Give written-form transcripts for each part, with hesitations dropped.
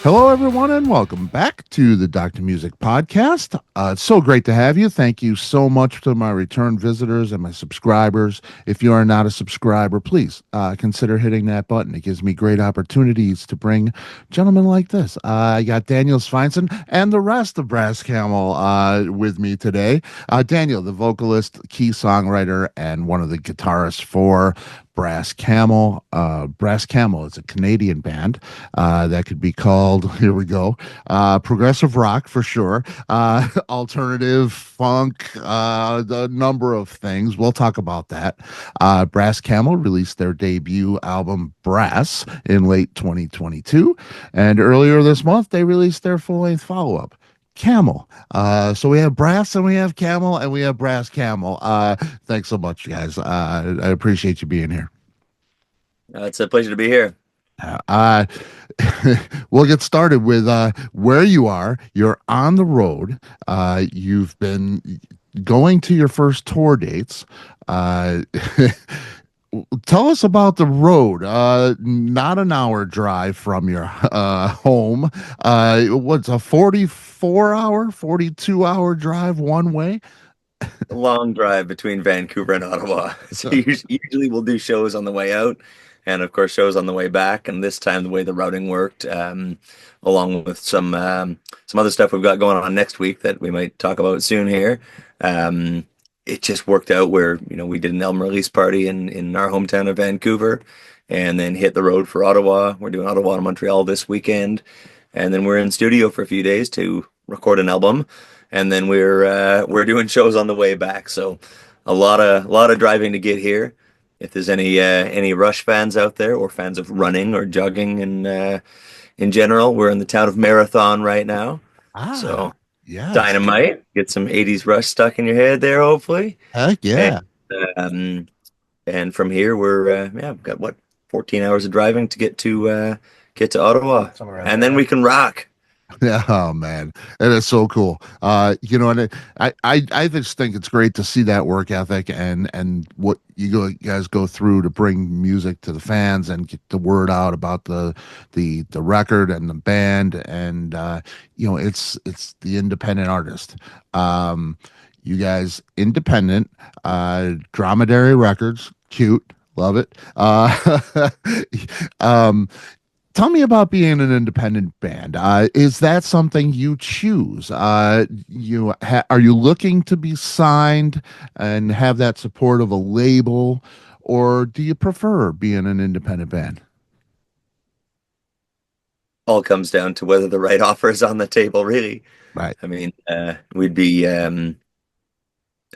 Hello, everyone, and welcome back to the Dr. Music Podcast. It's so great to have you. Thank you so much to my return visitors and my subscribers. If you are not a subscriber, please consider hitting that button. It gives me great opportunities to bring gentlemen like this. I got Daniel Sveinson and the rest of Brass Camel with me today. Daniel, the vocalist, key songwriter, and one of the guitarists for Brass Camel. Brass Camel is a Canadian band that could be called, here we go, progressive rock for sure, alternative funk, the number of things. We'll talk about that. Brass Camel released their debut album Brass in late 2022, and earlier this month they released their full-length follow-up, Camel. So we have Brass and we have Camel and we have Brass Camel. Thanks so much, guys. I appreciate you being here. It's a pleasure to be here. We'll get started with where you are. You're on the road. You've been going to your first tour dates. Tell us about the road. Not an hour drive from your home. What's a 44-hour, 42-hour drive one way? A long drive between Vancouver and Ottawa. So usually we'll do shows on the way out, and of course shows on the way back. And this time the way the routing worked, along with some other stuff we've got going on next week that we might talk about soon here. It just worked out where, we did an album release party in our hometown of Vancouver, and then hit the road for Ottawa. We're doing Ottawa and Montreal this weekend, and then we're in studio for a few days to record an album, and then we're doing shows on the way back. So a lot of driving to get here. If there's any Rush fans out there, or fans of running or jogging in general, we're in the town of Marathon right now. So. Yeah, Dynamite. Get some 80s Rush stuck in your head there, hopefully. Heck yeah. And from here we've got 14 hours of driving to get to Ottawa. And then we can rock. Yeah, oh man, it is so cool. And I just think it's great to see that work ethic and what you guys go through to bring music to the fans and get the word out about the record and the band, and it's the independent artist. You guys independent, Dromedary Records, cute, love it. Tell me about being an independent band. Is that something you choose? Are you looking to be signed and have that support of a label, or do you prefer being an independent band? All comes down to whether the right offer is on the table, really. Right. I mean, we'd be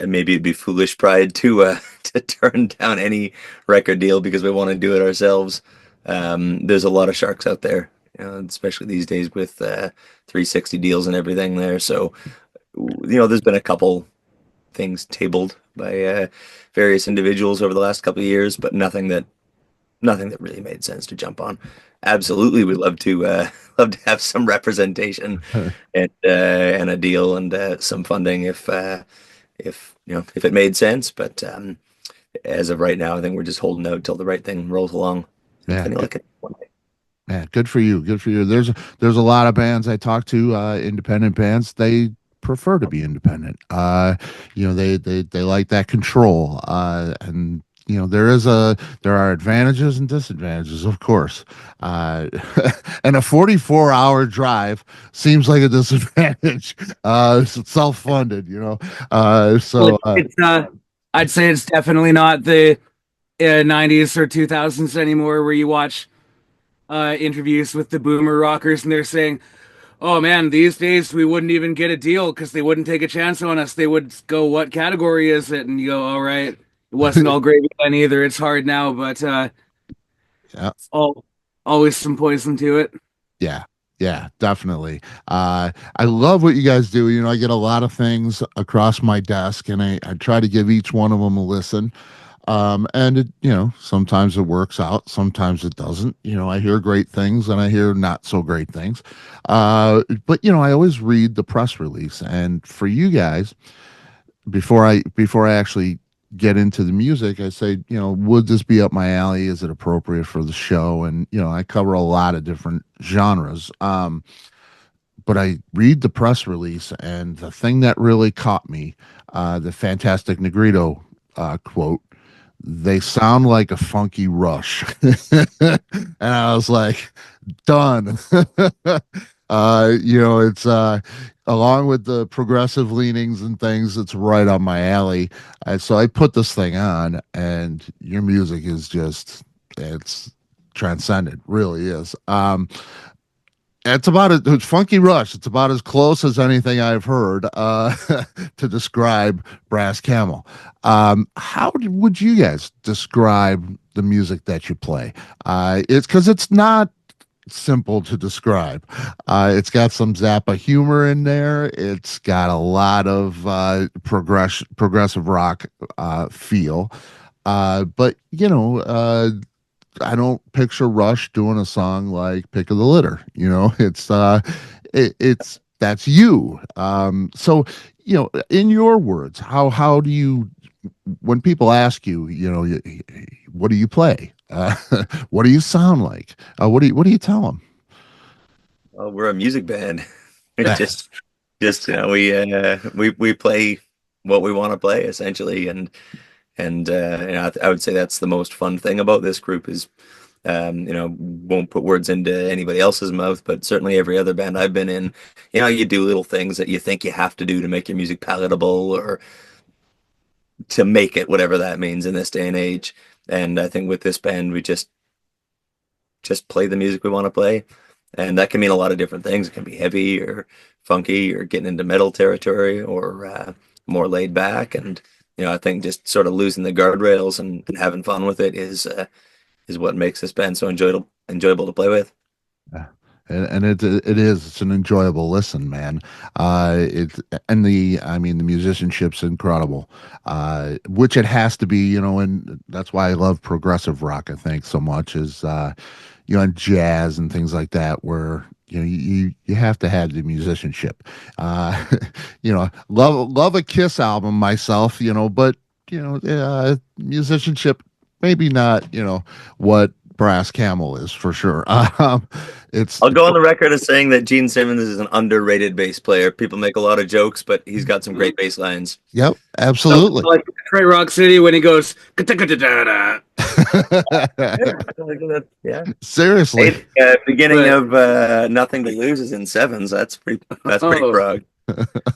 maybe it'd be foolish pride to turn down any record deal because we want to do it ourselves. There's a lot of sharks out there, especially these days with 360 deals and everything there. So, there's been a couple things tabled by various individuals over the last couple of years, but nothing that really made sense to jump on. Absolutely, we'd love to have some representation and a deal and some funding if it made sense. But as of right now, I think we're just holding out till the right thing rolls along. Yeah, good for you. Good for you. There's a lot of bands I talk to, independent bands. They prefer to be independent. They like that control. And there are advantages and disadvantages, of course. And a 44-hour drive seems like a disadvantage. It's self-funded, So I'd say it's definitely not the 90s or 2000s anymore, where you watch interviews with the boomer rockers and they're saying, oh man, these days we wouldn't even get a deal because they wouldn't take a chance on us. They would go, what category is it? And you go, all right, it wasn't all gravy then either. It's hard now, but it's always some poison to it. Yeah, definitely. I love what you guys do. I get a lot of things across my desk, and I try to give each one of them a listen. And it, sometimes it works out, sometimes it doesn't. I hear great things and I hear not so great things. But I always read the press release, and for you guys, before I actually get into the music, I say, would this be up my alley? Is it appropriate for the show? And I cover a lot of different genres. But I read the press release, and the thing that really caught me, the Fantastic Negrito quote, they sound like a funky Rush. And I was like, done. It's along with the progressive leanings and things, it's right on my alley. So I put this thing on, and your music is it's transcendent, really is. It's Funky Rush. It's about as close as anything I've heard to describe Brass Camel. How would you guys describe the music that you play? It's because it's not simple to describe. It's got some Zappa humor in there. It's got a lot of progressive rock feel. But I don't picture Rush doing a song like "Pick of the Litter." It's that's you. So in your words, how do you, when people ask you, what do you play? What do you sound like? What do you tell them? Well, we're a music band. Just we play what we want to play essentially, and I would say that's the most fun thing about this group is, won't put words into anybody else's mouth, but certainly every other band I've been in, you do little things that you think you have to do to make your music palatable or to make it, whatever that means in this day and age. And I think with this band, we just play the music we want to play. And that can mean a lot of different things. It can be heavy or funky or getting into metal territory or more laid back. And I think just sort of losing the guardrails and having fun with it is what makes this band so enjoyable to play with. Yeah. And it's an enjoyable listen, man. The musicianship's incredible, which it has to be, and that's why I love progressive rock, I think, so much is, and jazz and things like that, where you have to have the musicianship. Love a Kiss album myself, but musicianship maybe not what Brass Camel is for sure. I'll go on the record as saying that Gene Simmons is an underrated bass player. People make a lot of jokes, but he's got some great bass lines. Yep, absolutely. So, like Trey Rock City when he goes "Ka-ta-ka-ta-da-da." Yeah, seriously. Beginning of Nothing to Lose is in sevens. That's pretty prog.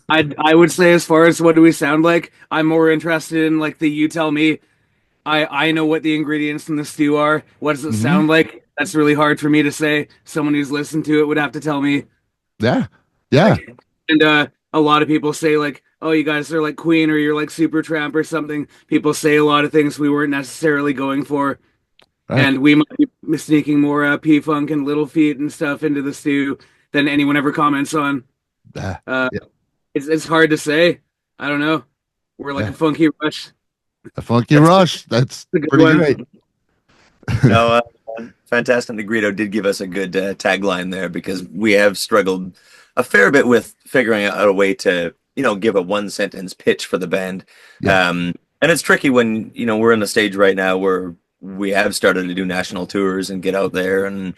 I would say, as far as what do we sound like, I'm more interested in like the "You Tell Me." I know what the ingredients in the stew are. What does it sound like? That's really hard for me to say. Someone who's listened to it would have to tell me. Yeah. And a lot of people say like, "Oh, you guys are like Queen or you're like Supertramp or something." People say a lot of things we weren't necessarily going for, right. And we might be sneaking more P-Funk and Little Feat and stuff into the stew than anyone ever comments on. Yeah. It's hard to say. I don't know. We're like a funky Rush. A funky Rush. That's pretty great. No, Fantastic Negrito did give us a good tagline there, because we have struggled a fair bit with figuring out a way to, give a one sentence pitch for the band. Yeah. And it's tricky when, we're in the stage right now where we have started to do national tours and get out there and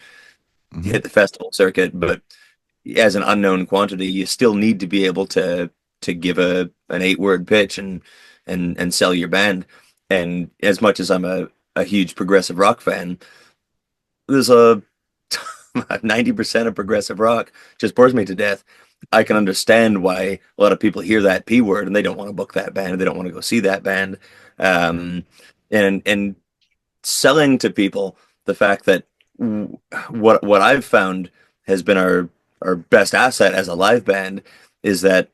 hit the festival circuit. But as an unknown quantity, you still need to be able to give an 8-word pitch and sell your band. And as much as I'm a huge progressive rock fan, there's 90% of progressive rock just bores me to death. I can understand why a lot of people hear that P word and they don't want to book that band, they don't want to go see that band. And selling to people the fact that what I've found has been our best asset as a live band is that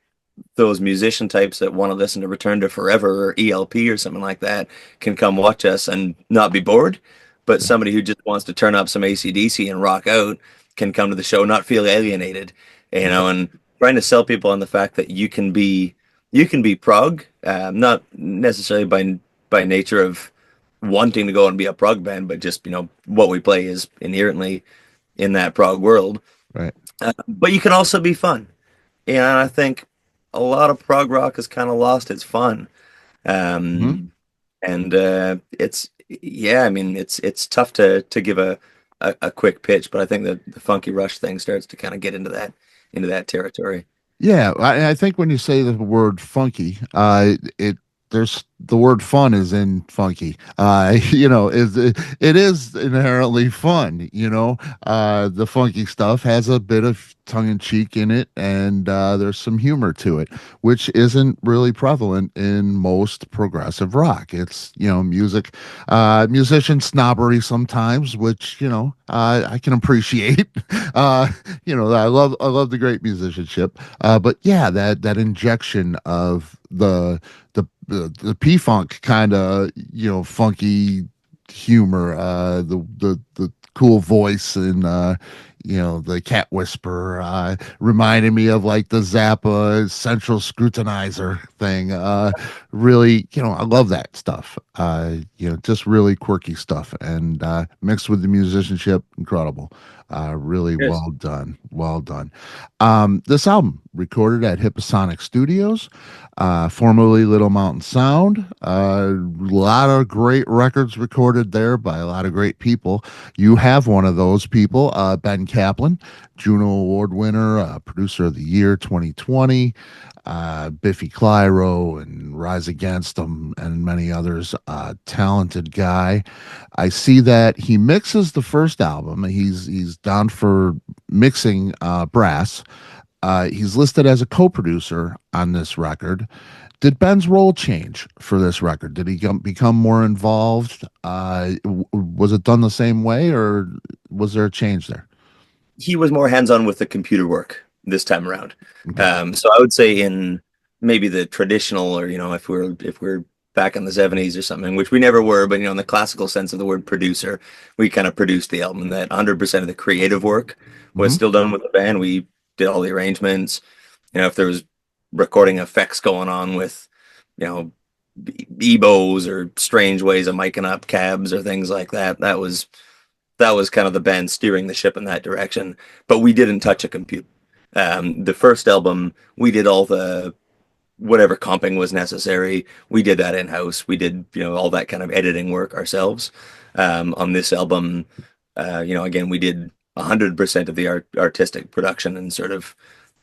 those musician types that want to listen to Return to Forever or ELP or something like that can come watch us and not be bored. But somebody who just wants to turn up some AC/DC and rock out can come to the show, not feel alienated, and trying to sell people on the fact that you can be prog, not necessarily by nature of wanting to go and be a prog band, but just, what we play is inherently in that prog world. Right. But you can also be fun. And I think a lot of prog rock has kind of lost its fun. And it's yeah, I mean it's tough to give a quick pitch, but I think the funky rush thing starts to kind of get into that territory. Yeah, I think when you say the word funky, it there's the word fun is in funky. It is inherently fun. The funky stuff has a bit of tongue in cheek in it, and there's some humor to it, which isn't really prevalent in most progressive rock. It's musician snobbery sometimes, which I can appreciate. I love the great musicianship. But yeah, that injection of the P funk kind of funky humor, the cool voice and the cat whisper reminded me of like the Zappa Central Scrutinizer thing. Really, I love that stuff. Just really quirky stuff and mixed with the musicianship, incredible. Really Yes. well done. Well done. This album recorded at Hipposonic Studios, formerly Little Mountain Sound. A lot of great records recorded there by a lot of great people. You have one of those people, Ben Kaplan, Juno Award winner, producer of the year 2020. Biffy Clyro and Rise Against Them and many others. Talented guy. I see that he mixes the first album. He's down for mixing Brass. He's listed as a co-producer on this record. Did Ben's role change for this record? Did he become more involved? Was it done the same way, or was there a change there? He was more hands-on with the computer work this time around. Okay. So I would say in maybe the traditional, or if we're back in the 70s or something, which we never were, but in the classical sense of the word producer, we kind of produced the album. That 100% of the creative work was Hmm. still done with the band. We did all the arrangements. If there was recording effects going on with, you know, EBOs or strange ways of miking up cabs or things like that, that was kind of the band steering the ship in that direction. But we didn't touch a computer. The first album, we did all the whatever comping was necessary. We did that in house. We did all that kind of editing work ourselves. On this album, again, we did 100% of the artistic production and sort of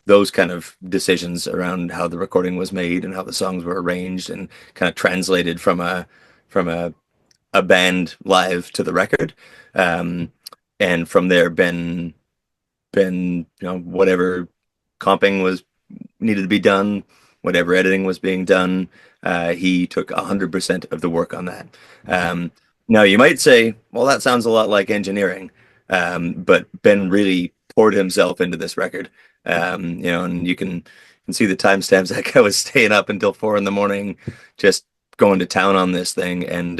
those kind of decisions around how the recording was made and how the songs were arranged and kind of translated from a band live to the record. Um, and from there, Ben, whatever comping was needed to be done, whatever editing was being done, he took 100% of the work on that. Now you might say, well, that sounds a lot like engineering, but Ben really poured himself into this record. And you can see the timestamps. Like I was staying up until 4 a.m, just going to town on this thing, and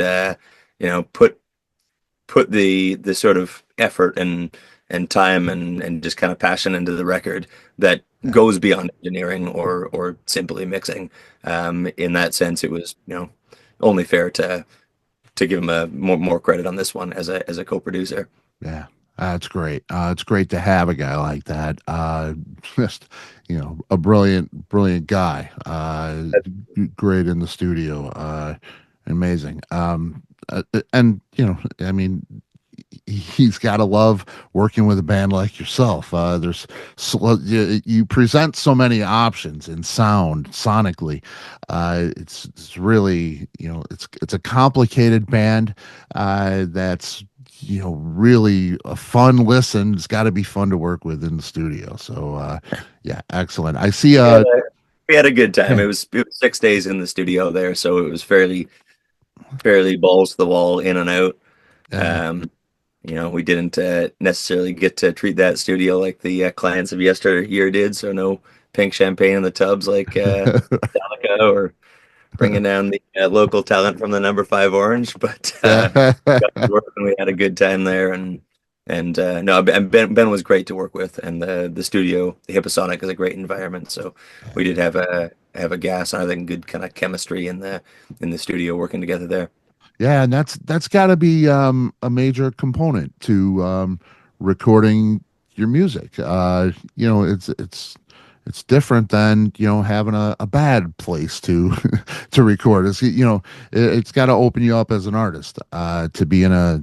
put the sort of effort and time and just kind of passion into the record that Yeah. goes beyond engineering or simply mixing. In that sense, it was only fair to give him a more credit on this one as a co-producer. Yeah, that's great. It's great to have a guy like that. Just a brilliant guy. Great in the studio. Amazing. And I mean, he's got to love working with a band like yourself. You present so many options in sound, sonically. It's really it's a complicated band that's really a fun listen. It's got to be fun to work with in the studio. So yeah, excellent. I see. We had a good time. Yeah, It was 6 days in the studio there, so it was fairly balls to the wall, in and out. yeah. Um, we didn't necessarily get to treat that studio like the clients of yesteryear did. So no pink champagne in the tubs like Basillica, or bringing down the local talent from the Number Five Orange. But got to work and we had a good time there. And no, and Ben was great to work with, and the studio, the Hipposonic, is a great environment. So we did have a gas and I think good kind of chemistry in the studio working together there. Yeah, and that's got to be a major component to recording your music. It's different than, having a bad place to to record. It's got to open you up as an artist, to be in a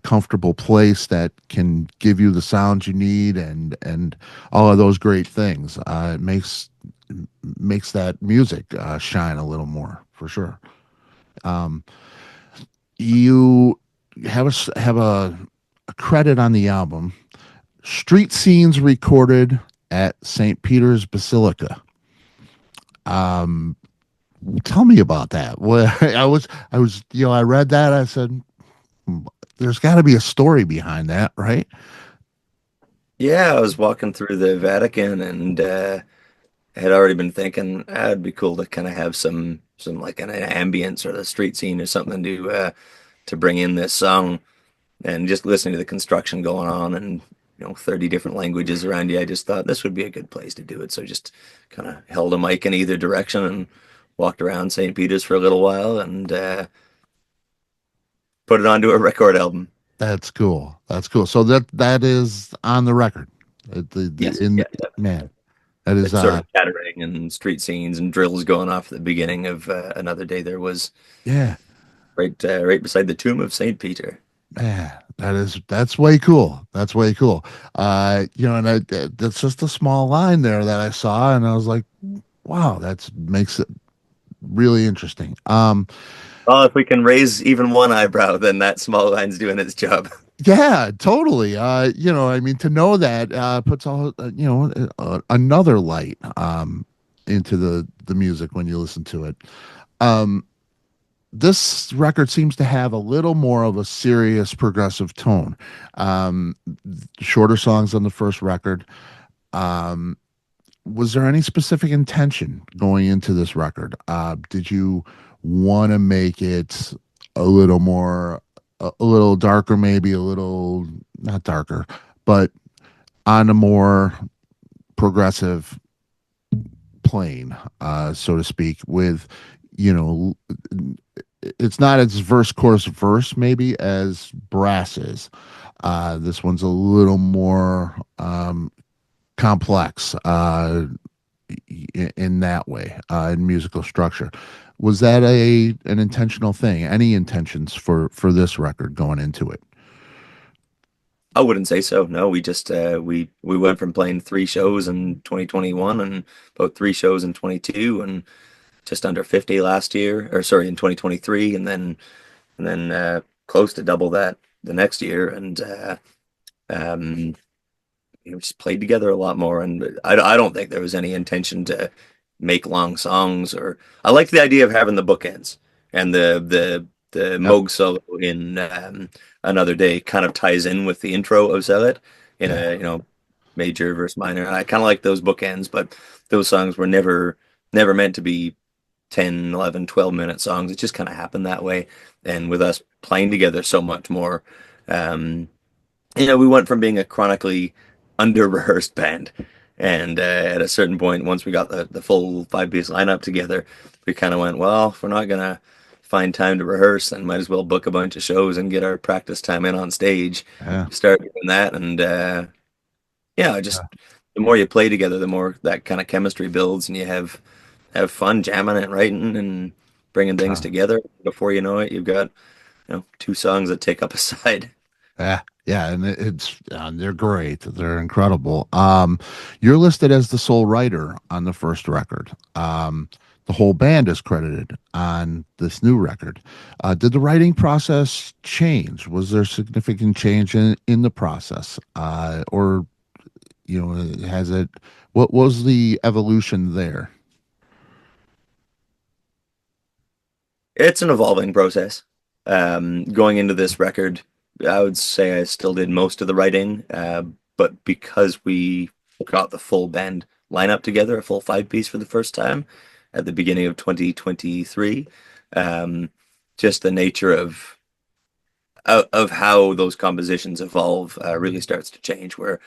comfortable place that can give you the sounds you need, and all of those great things. It makes that music shine a little more, for sure. Um, you have a credit on the album: street scenes recorded at St. Peter's Basilica. Um, Tell me about that. Well, I read that. I said, there's got to be a story behind that, right? Yeah, I was walking through the Vatican and had already been thinking it'd be cool to kind of have some like an ambience or the street scene or something to bring in this song. And just listening to the construction going on and 30 different languages around you, I just thought this would be a good place to do it. So just kind of held a mic in either direction and walked around St. Peter's for a little while and put it onto a record album. That's cool. That's cool. So that is on the record. Yes, In yeah, man, that is it's sort of chattering and street scenes and drills going off at the beginning of Another Day There Was, yeah. right beside the tomb of St. Peter. Yeah, that's way cool. That's way cool. And that's just a small line there that I saw, and I was like, wow, that makes it really interesting. Well, if we can raise even one eyebrow, then that small line's doing its job. Yeah, totally. I mean, to know that puts another light into the music when you listen to it. Um, this record seems to have a little more of a serious progressive tone. Um, Shorter songs on the first record. Um, was there any specific intention going into this record? Did you want to make it a little more, a little darker, maybe a little, not darker, but on a more progressive plane, so to speak, with, you know, it's not as verse, chorus, verse, maybe as Brass is. This one's a little more complex in that way, in musical structure. Was that an intentional thing? Any intentions for this record going into it? I wouldn't say so. No, we just we went from playing 3 shows in 2021 and about 3 shows in 22 and just under 50 last year, or sorry, in 2023, and then close to double that the next year, and um, just played together a lot more. And I don't think there was any intention to make long songs. Or I like the idea of having the bookends, and the Yep. Moog solo in Another Day kind of ties in with the intro of Zealot in Yeah. a major versus minor. I kind of like those bookends, but those songs were never meant to be 10, 11, 12-minute songs. It just kind of happened that way. And with us playing together so much more, um, we went from being a chronically under rehearsed band. And at a certain point, once we got the full 5 piece lineup together, we kind of went, well, if we're not going to find time to rehearse, then might as well book a bunch of shows and get our practice time in on stage. Yeah. Start doing that. And just the more you play together, the more that kind of chemistry builds, and you have fun jamming and writing and bringing things together. Before you know it, you've got 2 songs that take up a side. Yeah, yeah, and they're great. They're incredible. You're listed as the sole writer on the first record. The whole band is credited on this new record. Did the writing process change? Was there significant change in the process, or has it? What was the evolution there? It's an evolving process. Going into this record, I would say I still did most of the writing, but because we got the full band lineup together, a full 5 piece for the first time at the beginning of 2023, just the nature of how those compositions evolve really starts to change. Where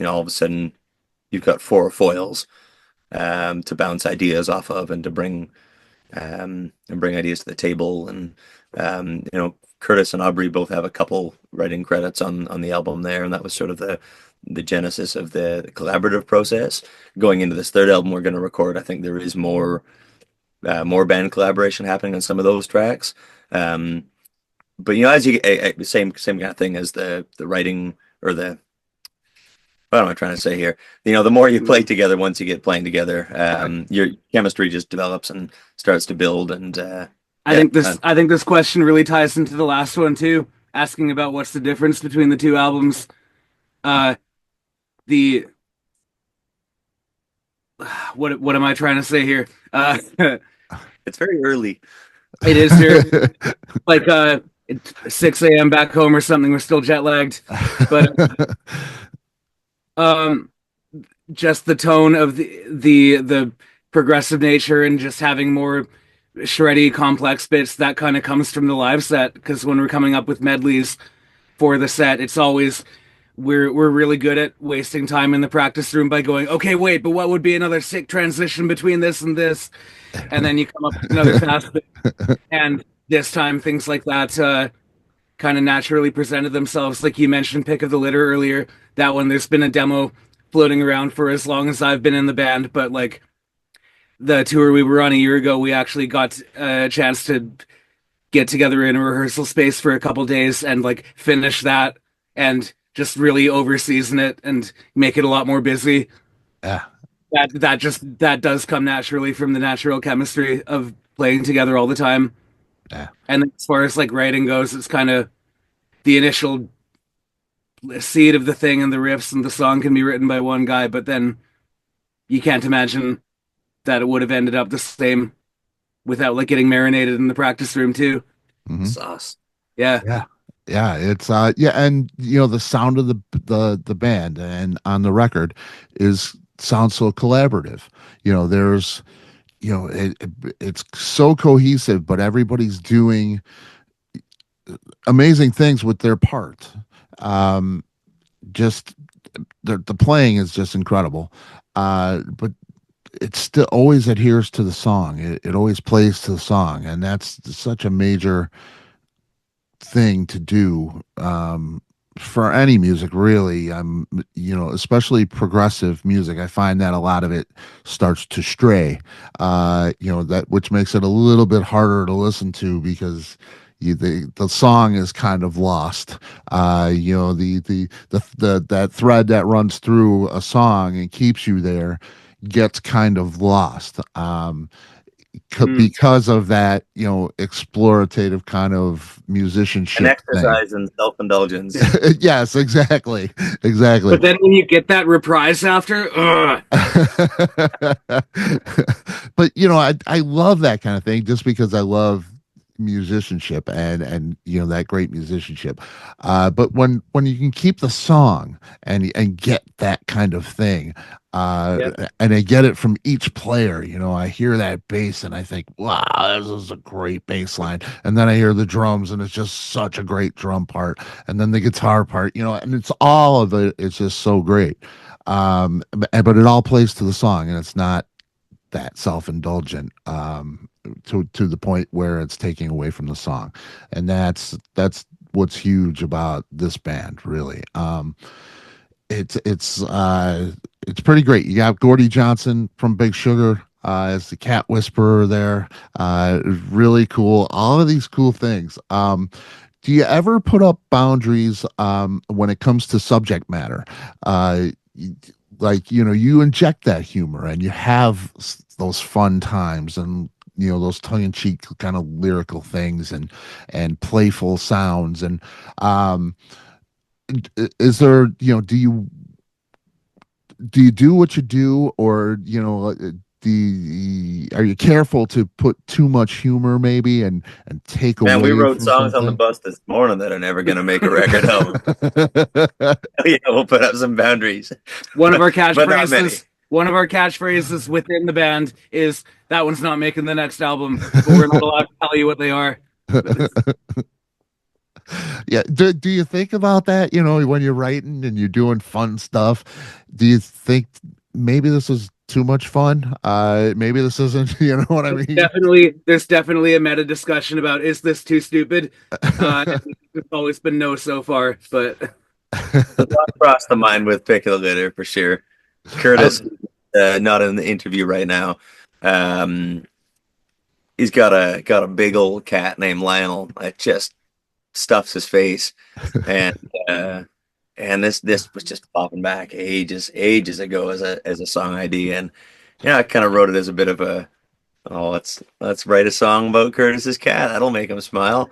all of a sudden you've got 4 foils to bounce ideas off of and to bring ideas to the table. And Curtis and Aubrey both have a couple writing credits on the album there, and that was sort of the genesis of the collaborative process. Going into this third album we're going to record, I think there is more band collaboration happening on some of those tracks. But as you same kind of thing as the writing, or the, what am I trying to say here? The more you play together, once you get playing together, your chemistry just develops and starts to build. And I think this question really ties into the last one too, asking about what's the difference between the two albums. The what am I trying to say here? It's very early. It is here, like it's 6 a.m. back home or something. We're still jet lagged, but just the tone of the progressive nature and just having more shreddy, complex bits that kind of comes from the live set. Because when we're coming up with medleys for the set, it's always we're really good at wasting time in the practice room by going, okay, wait, but what would be another sick transition between this and this? And then you come up with another fast bit. And this time, things like that kind of naturally presented themselves. Like you mentioned, Pick of the Litter earlier. That one, there's been a demo floating around for as long as I've been in the band. But like the tour we were on a year ago, we actually got a chance to get together in a rehearsal space for a couple days and like finish that and just really over-season it and make it a lot more busy. Yeah. That does come naturally from the natural chemistry of playing together all the time. Yeah. And as far as like writing goes, it's kind of the initial seed of the thing, and the riffs and the song can be written by one guy, but then you can't imagine that it would have ended up the same without like getting marinated in the practice room too. Mhm. Sauce. Yeah. Yeah, it's and the sound of the band and on the record sounds so collaborative. There's it's so cohesive, but everybody's doing amazing things with their part. Just the playing is just incredible, but it still always adheres to the song. It always plays to the song, and that's such a major thing to do for any music, really. Especially progressive music. I find that a lot of it starts to stray, that which makes it a little bit harder to listen to because the song is kind of lost. That thread that runs through a song and keeps you there gets kind of lost. Because of that, explorative kind of musicianship An exercise in self-indulgence. Yes, exactly. But then when you get that reprise after, but I love that kind of thing just because I love musicianship and that great musicianship. But when you can keep the song and get that kind of thing, and I get it from each player. I hear that bass and I think, wow, this is a great bass line. And then I hear the drums and it's just such a great drum part. And then the guitar part, and it's all of it. It's just so great. But it all plays to the song, and it's not that self-indulgent to the point where it's taking away from the song. And that's what's huge about this band, really. It's pretty great. You got Gordie Johnson from Big Sugar as the cat whisperer there. Really cool. All of these cool things. Do you ever put up boundaries when it comes to subject matter? You inject that humor and you have those fun times and those tongue-in-cheek kind of lyrical things and playful sounds. And is there, do you do what you do, or are you careful to put too much humor maybe and take away? Man, we wrote songs something on the bus this morning that are never going to make a record album. We'll put up some boundaries. One of our catchphrases within the band is, that one's not making the next album, but we're not allowed to tell you what they are. Yeah. Do you think about that, when you're writing and you're doing fun stuff? Do you think maybe this is too much fun? Maybe this isn't, you know what I mean? There's definitely a meta discussion about, is this too stupid? There's always been no so far, but The thought crossed the mind with Pick of the Litter for sure. Curtis, not in the interview right now. Um, he's got a big old cat named Lionel that just stuffs his face, and this was just popping back ages ago as a song idea, and I kind of wrote it as a bit of a, oh, let's write a song about Curtis's cat. That'll make him smile.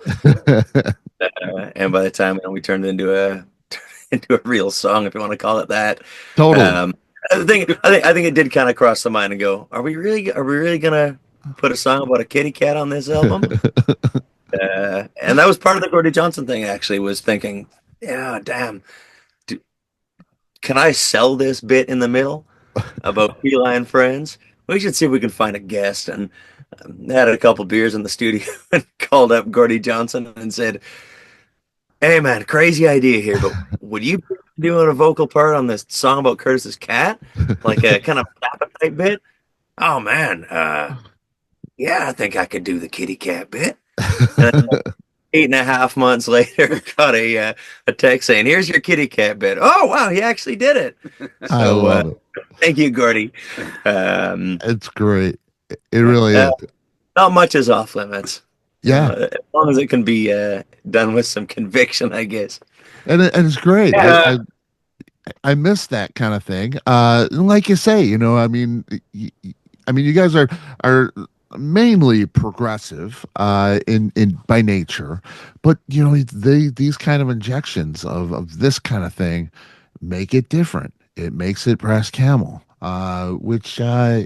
And by the time we turned it into a into a real song, if you want to call it that. Totally. I think it did kind of cross the mind and go, are we really gonna put a song about a kitty cat on this album? And that was part of the Gordy Johnson thing. Actually, was thinking, yeah, damn, can I sell this bit in the middle about feline friends? We should see if we can find a guest. And had a couple beers in the studio and called up Gordy Johnson and said, hey man, crazy idea here, but would you be doing a vocal part on this song about Curtis's cat? Like a kind of appetite bit? Oh man, yeah, I think I could do the kitty cat bit. And 8.5 months later, got a text saying, here's your kitty cat bit. Oh wow, he actually did it. I love it. Thank you, Gordy. It's great. It really is. Not much is off limits. Yeah. As long as it can be done with some conviction, I guess. And it's great. Yeah. I miss that kind of thing. Like you say, I mean, you guys are mainly progressive in by nature, but these kind of injections of this kind of thing make it different. It makes it Brass Camel, which I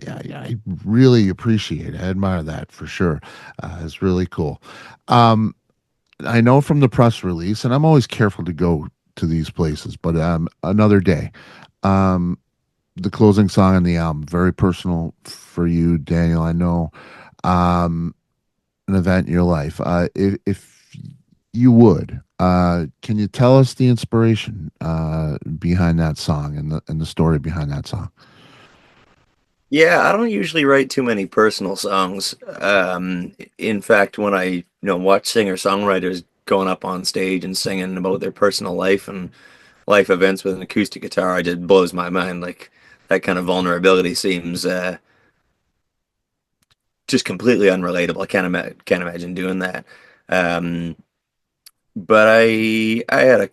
really appreciate. I admire that for sure. It's really cool. I know from the press release, and I'm always careful to go to these places, but another day. The closing song on the album, very personal for you, Daniel. I know an event in your life. If you would, can you tell us the inspiration behind that song and the story behind that song? Yeah, I don't usually write too many personal songs. In fact, when I watch singer-songwriters going up on stage and singing about their personal life and life events with an acoustic guitar, it just blows my mind. Like that kind of vulnerability seems just completely unrelatable. I can't imagine doing that. Um, but I had I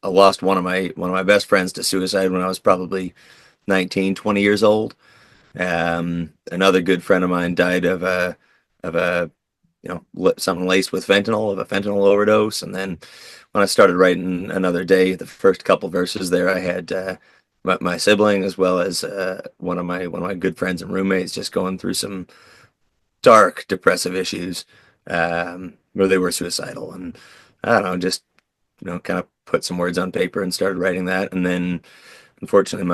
lost one of my best friends to suicide when I was probably 19, 20 years old. Another good friend of mine died of a something laced with fentanyl, of a fentanyl overdose. And then when I started writing Another Day, the first couple verses there, I had my sibling as well as one of my good friends and roommates just going through some dark depressive issues, where they were suicidal, and I don't know, just kind of put some words on paper and started writing that. And then unfortunately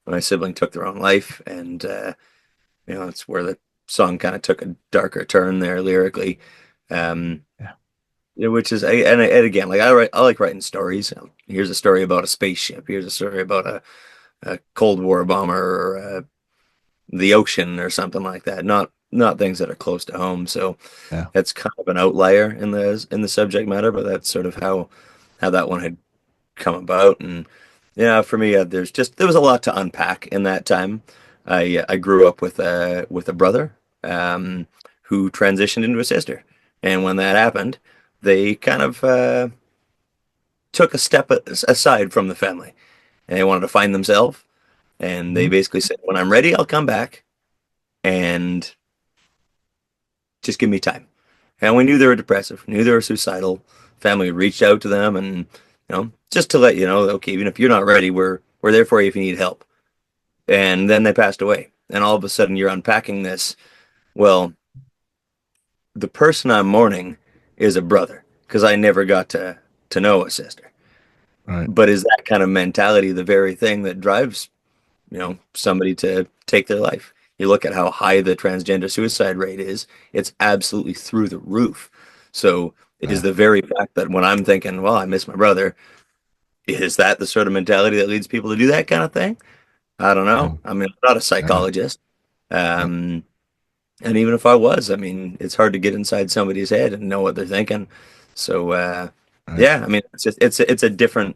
my sibling took their own life, and it's where the song kind of took a darker turn there lyrically. Yeah. Which is, and again, like I like writing stories. Here's a story about a spaceship. Here's a story about a Cold War bomber, or the ocean or something like that. Not things that are close to home. So Yeah. that's kind of an outlier in the subject matter, but that's sort of how that one had come about. And for me, there was a lot to unpack in that time. I grew up with a brother who transitioned into a sister, and when that happened, they kind of took a step aside from the family, and they wanted to find themselves. And they basically said, "When I'm ready, I'll come back, and just give me time." And we knew they were depressive, knew they were suicidal. Family reached out to them, and just to let you know, okay, even if you're not ready, we're there for you if you need help. And then they passed away, and all of a sudden you're unpacking this. Well, the person I'm mourning is a brother, because I never got to know a sister. Right. But is that kind of mentality the very thing that drives somebody to take their life? You look at how high the transgender suicide rate is; it's absolutely through the roof. So it is the very fact that when I'm thinking, well, I miss my brother, is that the sort of mentality that leads people to do that kind of thing? I don't know. I mean, I'm not a psychologist. And even if I was, I mean, it's hard to get inside somebody's head and know what they're thinking. So Yeah, I mean, it's a different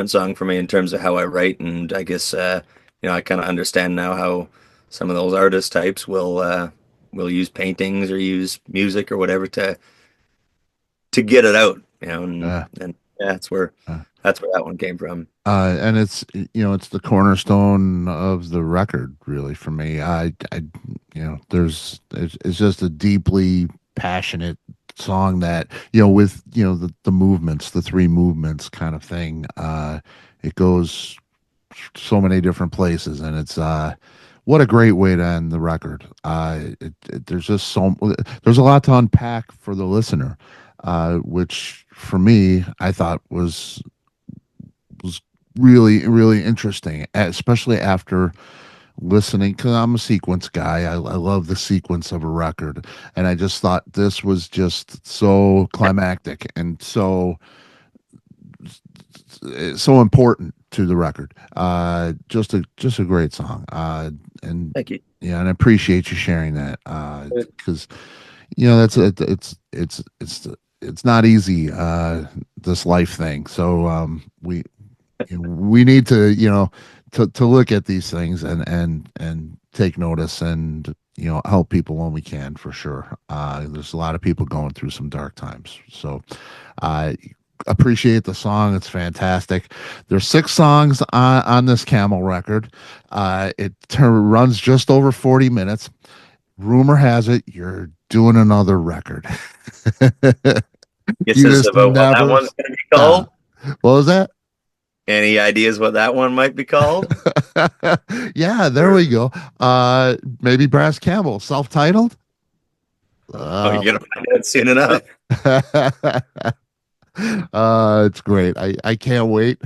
song for me in terms of how I write, and I guess I kind of understand now how some of those artist types will use paintings or use music or whatever to get it out, Uh, and yeah, uh, that's where that one came from. and it's the cornerstone of the record, really, for me. It's just a deeply passionate song that, with, the movements, the three movements kind of thing. It goes so many different places, and it's what a great way to end the record. There's a lot to unpack for the listener, which for me I thought was really really interesting, especially after listening, because I'm a sequence guy. I love the sequence of a record, and I just thought this was just so climactic and so important to the record. Just a great song. And Thank you. yeah, and I appreciate you sharing that. Because it's not easy, this life thing. So we need to to look at these things and take notice, and help people when we can, for sure. There's a lot of people going through some dark times, so I appreciate the song. It's fantastic. There's 6 songs on this Camel record. It runs just over 40 minutes. Rumor has it you're doing another record. Guess You this is just about what that never one's going to be called. What was that? Any ideas what that one might be called? Yeah, there we go. Maybe Brass Camel, self-titled. Oh, you're gonna find out soon enough. It's great. I can't wait.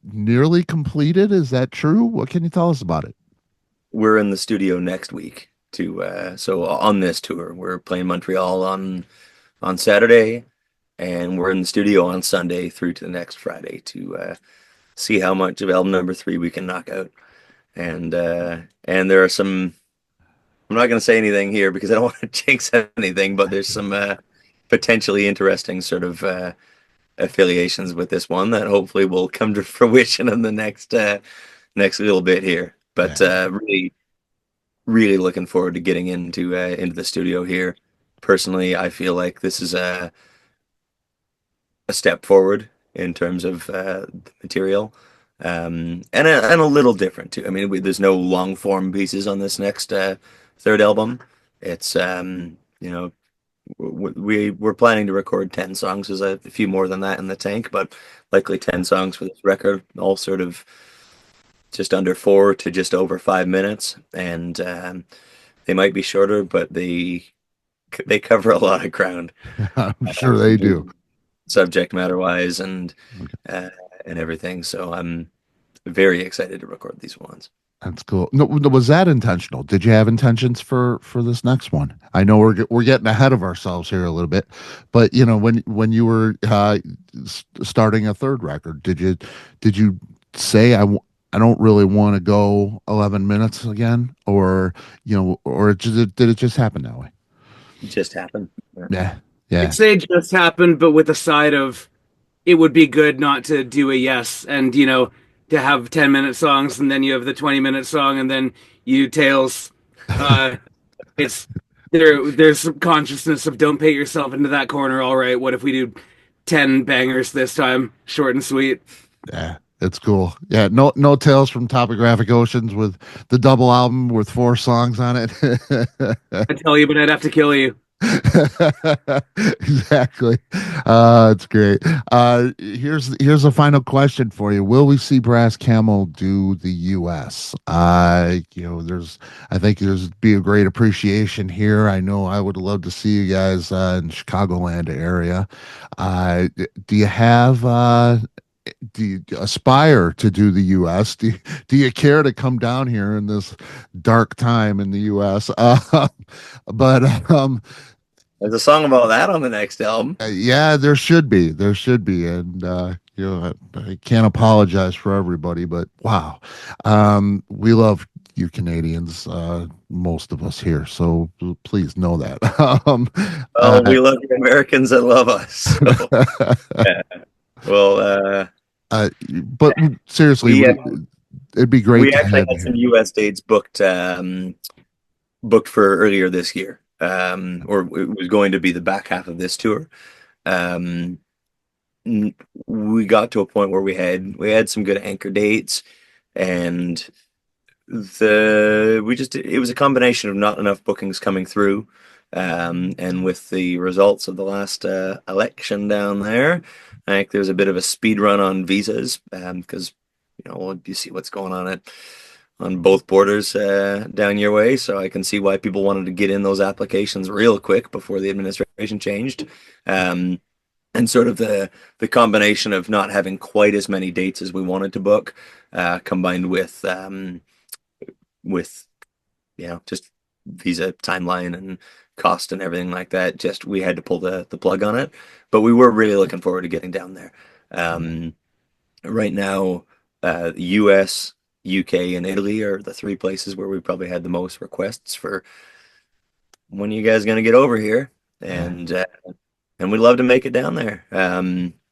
Nearly completed. Is that true? What can you tell us about it? We're in the studio next week so on this tour. We're playing Montreal on Saturday, and we're in the studio on Sunday through to the next Friday to see how much of album number 3 we can knock out. And there are some. I'm not going to say anything here because I don't want to jinx anything, but there's some potentially interesting sort of affiliations with this one that hopefully will come to fruition in the next little bit here. But really, really looking forward to getting into the studio here. Personally, I feel like this is a step forward in terms of the material, and a little different too. I mean, there's no long form pieces on this next third album. It's we're planning to record 10 songs. There's a few more than that in the tank, but likely 10 songs for this record, all sort of just under 4 to just over 5 minutes, and they might be shorter, but they cover a lot of ground. I'm sure they do, subject matter wise, and everything. So I'm very excited to record these ones. That's cool. No, was that intentional? Did you have intentions for this next one? I know we're getting ahead of ourselves here a little bit, but when you were starting a third record, did you say I don't really want to go 11 minutes again, or did it just happen that way? It just happened. Yeah. I'd say it just happened, but with a side of it would be good not to do a yes, and to have 10-minute songs, and then you have the 20-minute song, and then you tails. It's there's some consciousnous of don't paint yourself into that corner. All right, what if we do 10 bangers this time, short and sweet? Yeah, it's cool. Yeah, no Tales from Topographic Oceans with the double album with 4 songs on it. I tell you, but I'd have to kill you. Exactly. It's great. Here's a final question for you. Will we see Brass Camel do the US? I think there's be a great appreciation here. I know I would love to see you guys in Chicagoland area. Do you aspire to do the US? Do you care to come down here in this dark time in the US? But There's a song about that on the next album. yeah, there should be, and I can't apologize for everybody, but wow, we love you Canadians. most of us here. So please know that. Oh, we love the Americans that love us. So, yeah. Well, but seriously, we it'd be great we to actually have you had here. some U.S. dates booked for earlier this year, or it was going to be the back half of this tour. Um, we got to a point where we had some good anchor dates, and it was a combination of not enough bookings coming through, and with the results of the last election down there, I think there's a bit of a speed run on visas, because you see what's going on both borders down your way. So I can see why people wanted to get in those applications real quick before the administration changed. And sort of the combination of not having quite as many dates as we wanted to book, combined with just visa timeline and cost and everything like that. Just we had to pull the plug on it, but we were really looking forward to getting down there. Right now, U.S., UK, and Italy are the three places where we probably had the most requests for when you guys gonna get over here, and we'd love to make it down there.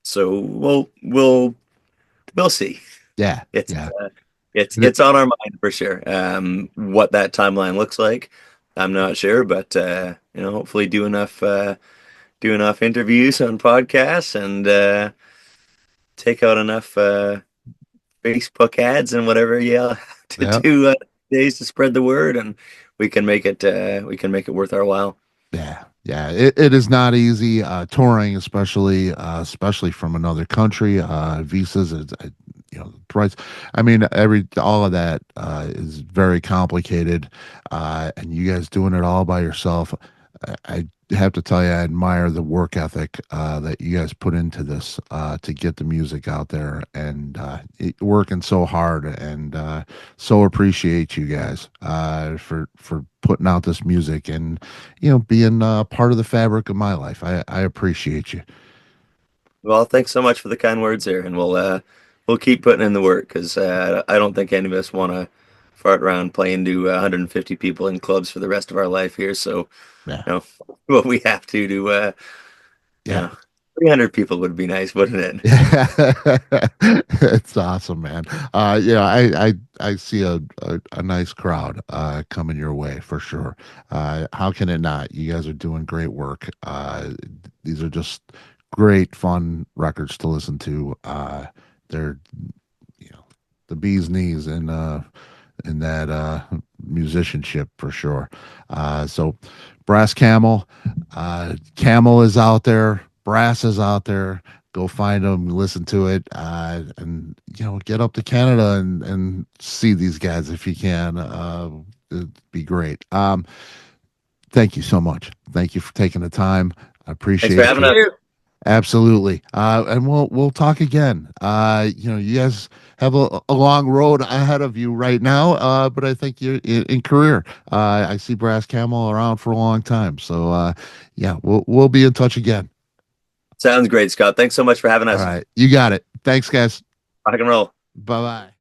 So we'll see. Yeah, It's yeah. it's on our mind for sure. What that timeline looks like, I'm not sure, but hopefully do enough interviews on podcasts and take out enough Facebook ads and whatever to Yep. do days to spread the word, and we can make it worth our while. Yeah, yeah. It is not easy touring, especially from another country. Visas, the price. I mean, all of that is very complicated, and you guys doing it all by yourself. I have to tell you, I admire the work ethic that you guys put into this to get the music out there, and working so hard, and so appreciate you guys for putting out this music, and being part of the fabric of my life. I appreciate you. Well, thanks so much for the kind words here, and we'll keep putting in the work because I don't think any of us want to fart around playing to 150 people in clubs for the rest of our life here. So, Yeah, what we have to do, yeah. 300 people would be nice, wouldn't it? It's awesome, man. I see a nice crowd coming your way for sure. How can it not? You guys are doing great work. These are just great, fun records to listen to. They're the bee's knees in that musicianship for sure. So Brass Camel, Camel is out there, Brass is out there. Go find them, listen to it, and get up to Canada and see these guys if you can. It'd be great. Thank you so much. Thank you for taking the time. I appreciate Thanks for having you. us. Absolutely. And we'll talk again. You guys have a long road ahead of you right now, but I think you're in career. I see Brass Camel around for a long time. So yeah, we'll be in touch again. Sounds great, Scott. Thanks so much for having All us. right. You got it. Thanks, guys. Rock and roll. Bye bye.